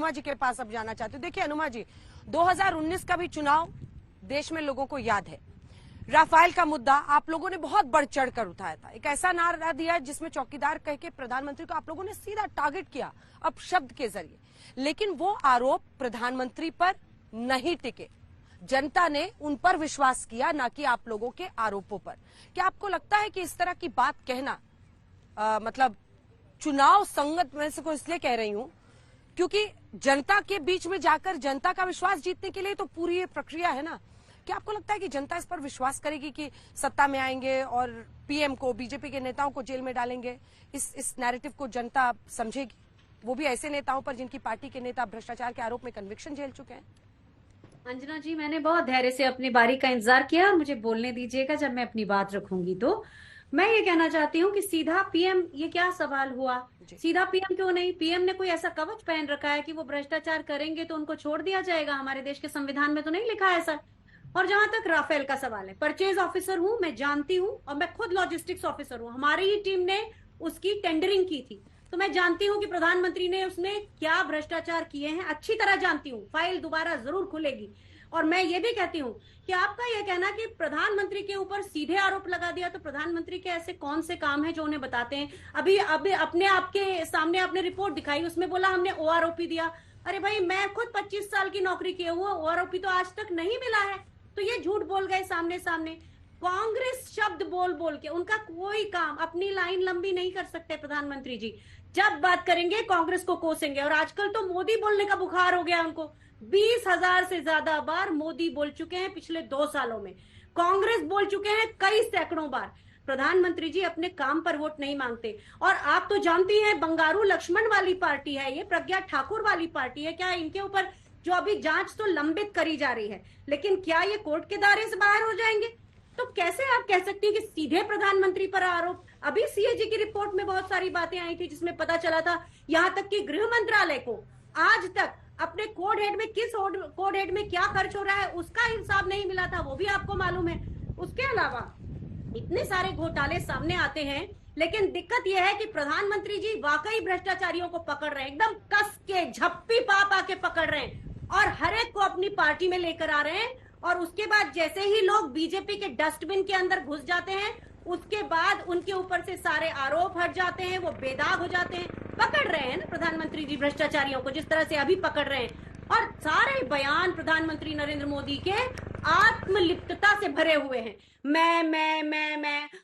अनुमा जी के पास अब जाना चाहती हूँ। देखिए अनुमा जी, 2019 का भी चुनाव देश में लोगों को याद है। राफेल का मुद्दा आप लोगों ने बहुत बढ़ चढ़ कर उठाया था, एक ऐसा नारा दिया जिसमें चौकीदार कह के प्रधानमंत्री को आप लोगों ने सीधा टारगेट किया अपशब्द के जरिए, लेकिन वो आरोप प्रधानमंत्री पर नहीं टिके। जनता ने उन पर विश्वास किया, ना कि आप लोगों के आरोपों पर। क्या आपको लगता है कि इस तरह की बात कहना मतलब चुनाव संगत, मैं इसको इसलिए कह रही हूं क्योंकि जनता के बीच में जाकर जनता का विश्वास जीतने के लिए तो पूरी ये प्रक्रिया है ना। क्या आपको लगता है कि जनता इस पर विश्वास करेगी कि सत्ता में आएंगे और पीएम को, बीजेपी के नेताओं को जेल में डालेंगे? इस नैरेटिव को जनता समझेगी, वो भी ऐसे नेताओं पर जिनकी पार्टी के नेता भ्रष्टाचार के आरोप में कन्विक्शन झेल चुके हैं? अंजना जी, मैंने बहुत धैर्य से अपनी बारी का इंतजार किया। मुझे बोलने दीजिएगा जब मैं अपनी बात रखूंगी। तो मैं ये कहना चाहती हूँ कि सीधा पीएम, ये क्या सवाल हुआ? सीधा पीएम क्यों नहीं? पीएम ने कोई ऐसा कवच पहन रखा है कि वो भ्रष्टाचार करेंगे तो उनको छोड़ दिया जाएगा? हमारे देश के संविधान में तो नहीं लिखा है ऐसा। और जहां तक राफेल का सवाल है, परचेज ऑफिसर हूं, मैं जानती हूं, और मैं खुद लॉजिस्टिक्स ऑफिसर हूं। हमारी ही टीम ने उसकी टेंडरिंग की थी, तो मैं जानती हूं कि प्रधानमंत्री ने उसमें क्या भ्रष्टाचार किए हैं, अच्छी तरह जानती हूं। फाइल दोबारा जरूर खुलेगी। और मैं ये भी कहती हूँ कि आपका यह कहना कि प्रधानमंत्री के ऊपर सीधे आरोप लगा दिया, तो प्रधानमंत्री के ऐसे कौन से काम हैं जो उन्हें बताते हैं? अभी अपने आपके सामने आपने रिपोर्ट दिखाई, उसमें बोला हमने ओआरओपी दिया। अरे भाई, मैं खुद 25 साल की नौकरी किए हुआ, ओआरओपी तो आज तक नहीं मिला है। तो ये झूठ बोल गए सामने सामने। कांग्रेस शब्द बोल बोल के उनका कोई काम, अपनी लाइन लंबी नहीं कर सकते प्रधानमंत्री जी। जब बात करेंगे कांग्रेस को कोसेंगे। और आजकल तो मोदी बोलने का बुखार हो गया उनको। 20,000 से ज्यादा बार मोदी बोल चुके हैं पिछले 2 सालों में। कांग्रेस बोल चुके हैं कई सैकड़ों बार। प्रधानमंत्री जी अपने काम पर वोट नहीं मांगते। और आप तो जानती हैं, बंगारू लक्ष्मण वाली पार्टी है ये, प्रज्ञा ठाकुर वाली पार्टी है। क्या इनके ऊपर जो अभी जांच तो लंबित करी जा रही है, लेकिन क्या ये कोर्ट के दायरे से बाहर हो जाएंगे? तो कैसे आप कह सकती हैं कि सीधे प्रधानमंत्री पर आरोप? अभी सीएजी की रिपोर्ट में बहुत सारी बातें आई थी जिसमें पता चला था, यहां तक कि गृह मंत्रालय को आज तक अपने कोड हेड में, किस कोड हेड में क्या खर्च हो रहा है, उसका हिसाब नहीं मिला था, वो भी आपको मालूम है। उसके अलावा इतने सारे घोटाले सामने आते हैं, लेकिन दिक्कत यह है कि प्रधानमंत्री जी वाकई भ्रष्टाचारियों को पकड़ रहे हैं, एकदम कस के झप्पी पा के पकड़ रहे हैं और हर एक को अपनी पार्टी में लेकर आ रहे हैं। और उसके बाद जैसे ही लोग बीजेपी के डस्टबिन के अंदर घुस जाते हैं, उसके बाद उनके ऊपर से सारे आरोप हट जाते हैं, वो बेदाग हो जाते हैं। पकड़ रहे हैं ना प्रधानमंत्री जी भ्रष्टाचारियों को, जिस तरह से अभी पकड़ रहे हैं। और सारे बयान प्रधानमंत्री नरेंद्र मोदी के आत्मलिप्तता से भरे हुए हैं। मैं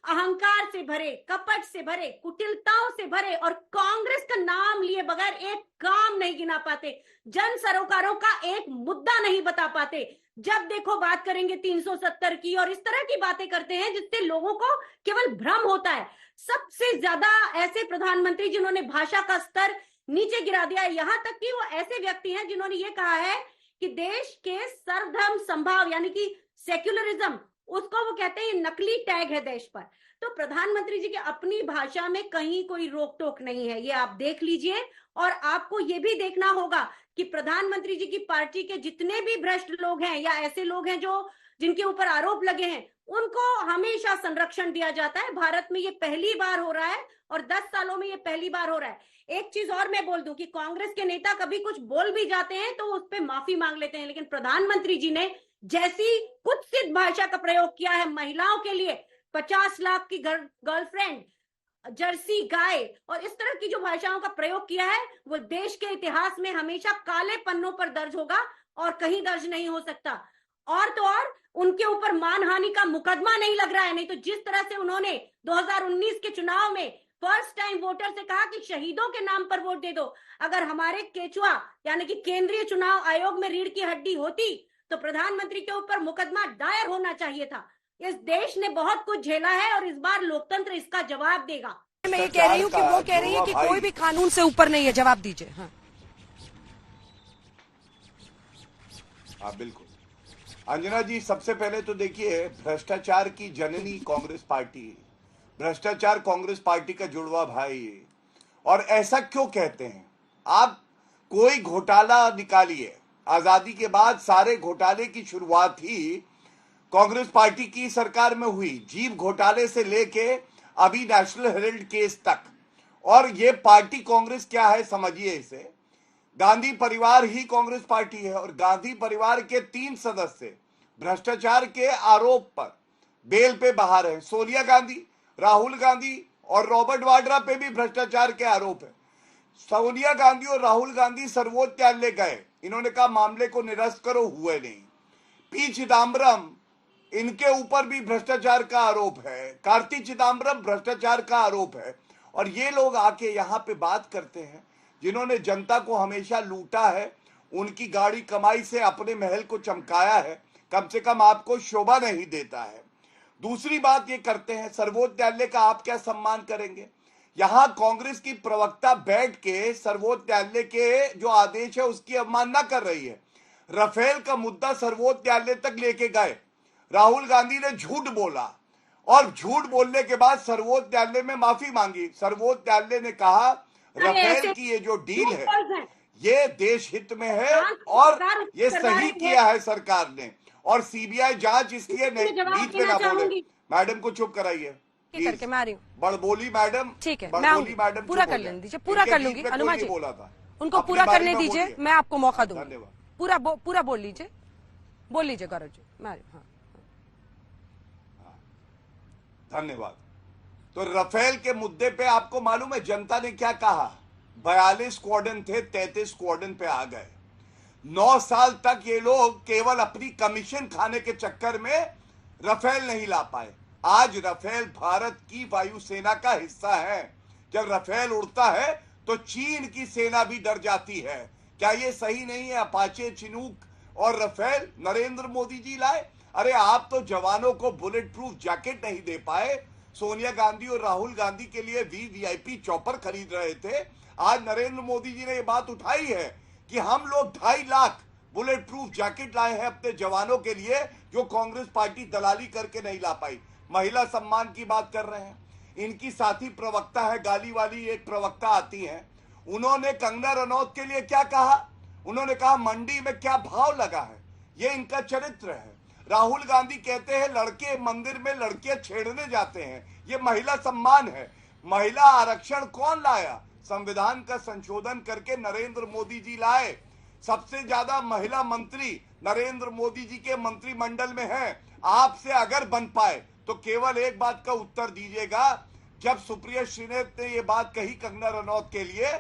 अहंकार से भरे, कपट से भरे, कुटिलताओं से भरे, और कांग्रेस का नाम लिए बगैर एक काम नहीं गिना पाते, जन सरोकारों का एक मुद्दा नहीं बता पाते। जब देखो बात करेंगे 370 की और इस तरह की बातें करते हैं जिससे लोगों को केवल भ्रम होता है। सबसे ज्यादा ऐसे प्रधानमंत्री जिन्होंने भाषा का स्तर नीचे गिरा दिया है, यहां तक कि वो ऐसे व्यक्ति हैं जिन्होंने ये कहा है कि देश के सर्वधर्म संभाव यानी कि सेक्युलरिज्म, उसको वो कहते हैं नकली टैग है देश पर। तो प्रधानमंत्री जी की अपनी भाषा में कहीं कोई रोक टोक नहीं है, ये आप देख लीजिए। और आपको ये भी देखना होगा कि प्रधानमंत्री जी की पार्टी के जितने भी भ्रष्ट लोग हैं या ऐसे लोग हैं जो जिनके ऊपर आरोप लगे हैं, उनको हमेशा संरक्षण दिया जाता है। भारत में ये पहली बार हो रहा है और 10 सालों में ये पहली बार हो रहा है। एक चीज और मैं बोल दूं कि कांग्रेस के नेता कभी कुछ बोल भी जाते हैं तो उस पर माफी मांग लेते हैं, लेकिन प्रधानमंत्री जी ने जैसी कुत्सित भाषा का प्रयोग किया है महिलाओं के लिए, 50 लाख की गर्लफ्रेंड, जर्सी गाय और इस तरह की जो भाषाओं का प्रयोग किया है, वो देश के इतिहास में हमेशा काले पन्नों पर दर्ज होगा और कहीं दर्ज नहीं हो सकता। और तो और उनके ऊपर मानहानि का मुकदमा नहीं लग रहा है। नहीं तो जिस तरह से उन्होंने 2019 के चुनाव में फर्स्ट टाइम वोटर से कहा कि शहीदों के नाम पर वोट दे दो, अगर हमारे केचुआ यानी कि केंद्रीय चुनाव आयोग में रीढ़ की हड्डी होती तो प्रधानमंत्री के ऊपर मुकदमा दायर होना चाहिए था। इस देश ने बहुत कुछ झेला है और इस बार लोकतंत्र इसका जवाब देगा। मैं ये कह रही हूँ कि वो कह रही है कि कोई भी कानून से ऊपर नहीं है। जवाब दीजिए। हाँ बिल्कुल अंजना जी, सबसे पहले तो देखिए, भ्रष्टाचार की जननी कांग्रेस पार्टी है, भ्रष्टाचार कांग्रेस पार्टी का जुड़वा भाई है। और ऐसा क्यों कहते हैं आप? कोई घोटाला निकालिए, आजादी के बाद सारे घोटाले की शुरुआत ही कांग्रेस पार्टी की सरकार में हुई, जीप घोटाले से लेके अभी नेशनल हेराल्ड केस तक। और ये पार्टी कांग्रेस क्या है समझिए इसे, गांधी परिवार ही कांग्रेस पार्टी है और गांधी परिवार के 3 सदस्य भ्रष्टाचार के आरोप पर बेल पे बाहर हैं। सोनिया गांधी, राहुल गांधी और रॉबर्ट वाड्रा पे भी भ्रष्टाचार के आरोप है। सोनिया गांधी और राहुल गांधी सर्वोच्च न्यायालय गए, इन्होंने कहा मामले को निरस्त करो, हुए नहीं। पी चिदम्बरम, इनके ऊपर भी भ्रष्टाचार का आरोप है। कार्ति चिदम्बरम, भ्रष्टाचार का आरोप है। और ये लोग आके यहाँ पे बात करते हैं जिन्होंने जनता को हमेशा लूटा है, उनकी गाड़ी कमाई से अपने महल को चमकाया है, कम से कम आपको शोभा नहीं देता है। दूसरी बात ये करते हैं, सर्वोच्च न्यायालय का आप क्या सम्मान करेंगे? यहां कांग्रेस की प्रवक्ता बैठ के सर्वोच्च न्यायालय के जो आदेश है उसकी अवमानना कर रही है। राफेल का मुद्दा सर्वोच्च न्यायालय तक लेके गए, राहुल गांधी ने झूठ बोला और झूठ बोलने के बाद सर्वोच्च न्यायालय में माफी मांगी। सर्वोच्च न्यायालय ने कहा राफेल की ये जो डील है ये देश हित में है और ये सही किया है सरकार ने, और सीबीआई जांच इसलिए बीच में ना बोले। मैडम को चुप कराइए करके मैं आ रही हूँ। बड़बोली मैडम, ठीक है, बड़बोली मैडम पूरा कर लेने दीजिए, पूरा कर लूंगी। अनुमा जी बोला था उनको पूरा करने दीजिए, मैं आपको मौका दूंगी। पूरा बोल लीजिए गौरव जी, मैं आ रही हूँ। धन्यवाद। तो राफेल के मुद्दे पे आपको मालूम है जनता ने क्या कहा? 42 स्क्वाड्रन थे, 33 स्क्वाड्रन पे आ गए। 9 साल तक ये लोग केवल अपनी कमीशन खाने के चक्कर में राफेल नहीं ला पाए। आज राफेल भारत की वायुसेना का हिस्सा है। जब राफेल उड़ता है तो चीन की सेना भी डर जाती है। क्या ये सही नहीं है? अपाचे, चिनूक और राफेल नरेंद्र मोदी जी लाए। अरे आप तो जवानों को बुलेट प्रूफ जैकेट नहीं दे पाए। सोनिया गांधी और राहुल गांधी के लिए वीवीआईपी चॉपर खरीद रहे थे। आज नरेंद्र मोदी जी ने ये बात उठाई है कि हम लोग 2.5 लाख बुलेट प्रूफ जैकेट लाए हैं अपने जवानों के लिए, जो कांग्रेस पार्टी दलाली करके नहीं ला पाई। महिला सम्मान की बात कर रहे हैं। इनकी साथी प्रवक्ता है, गाली वाली एक प्रवक्ता आती है, उन्होंने कंगना रनौत के लिए क्या कहा? उन्होंने कहा मंडी में क्या भाव लगा है। ये इनका चरित्र है। राहुल गांधी कहते हैं लड़के मंदिर में लड़कियां छेड़ने जाते हैं, ये महिला सम्मान है। महिला आरक्षण कौन लाया? संविधान का संशोधन करके नरेंद्र मोदी जी लाए। सबसे ज्यादा महिला मंत्री नरेंद्र मोदी जी के मंत्रिमंडल में है। आपसे अगर बन पाए तो केवल एक बात का उत्तर दीजिएगा, जब सुप्रिया श्रीनेत ने ये बात कही कंगना रनौत के लिए,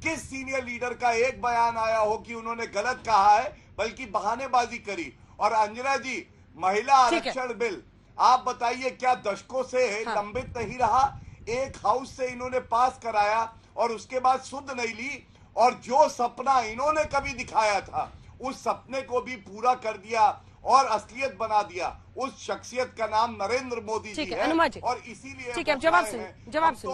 किस सीनियर लीडर का एक बयान आया हो कि उन्होंने गलत कहा है, बल्कि बहानेबाजी करी। और अंजना जी, महिला आरक्षण बिल आप बताइए क्या दशकों से लंबित नहीं रहा? एक हाउस से इन्होंने पास कराया और उसके बाद सुध नहीं ली, और जो सपना इन्होंने कभी दिखाया था उस सपने को भी पूरा कर दिया और असलियत बना दिया। उस शख्सियत का नाम नरेंद्र मोदी जी है। और इसीलिए ठीक है, जवाब सुन।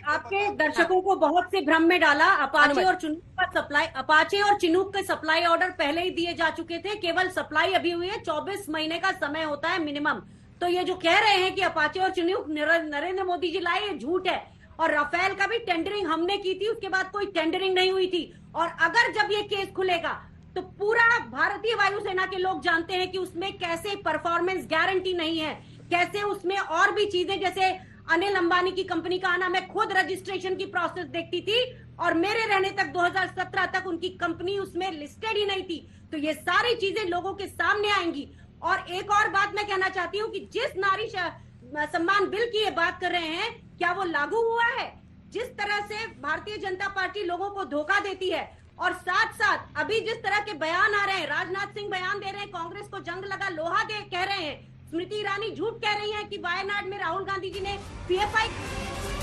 आपके दर्शकों को बहुत से भ्रम में डाला। अपाचे और चिनूक का सप्लाई, अपाचे और चिनूक के सप्लाई ऑर्डर पहले ही दिए जा चुके थे, केवल सप्लाई अभी हुई है। 24 महीने का समय होता है मिनिमम। तो ये जो कह रहे हैं कि अपाचे और चिनूक नरेंद्र मोदी जी लाए, ये झूठ है। और राफेल का भी टेंडरिंग हमने की थी, उसके बाद कोई टेंडरिंग नहीं हुई थी। और अगर जब ये केस खुलेगा तो पूरा भारतीय वायुसेना के लोग जानते हैं कि उसमें कैसे परफॉर्मेंस गारंटी नहीं है, कैसे उसमें और भी चीजें, जैसे अनिल अंबानी की कंपनी का आना, मैं खुद रजिस्ट्रेशन की प्रोसेस देखती थी और मेरे रहने तक 2017 तक उनकी कंपनी उसमें लिस्टेड ही नहीं थी। तो ये सारी चीजें लोगों के सामने आएंगी। और एक और बात मैं कहना चाहती हूँ कि जिस नारी सम्मान बिल की ये बात कर रहे हैं, क्या वो लागू हुआ है? जिस तरह से भारतीय जनता पार्टी लोगों को धोखा देती है, और साथ साथ अभी जिस तरह के बयान आ रहे हैं, राजनाथ सिंह बयान दे रहे हैं कांग्रेस को जंग लगा लोहा दे कह रहे हैं, स्मृति ईरानी झूठ कह रही हैं कि वायनाड में राहुल गांधी जी ने पीएफआई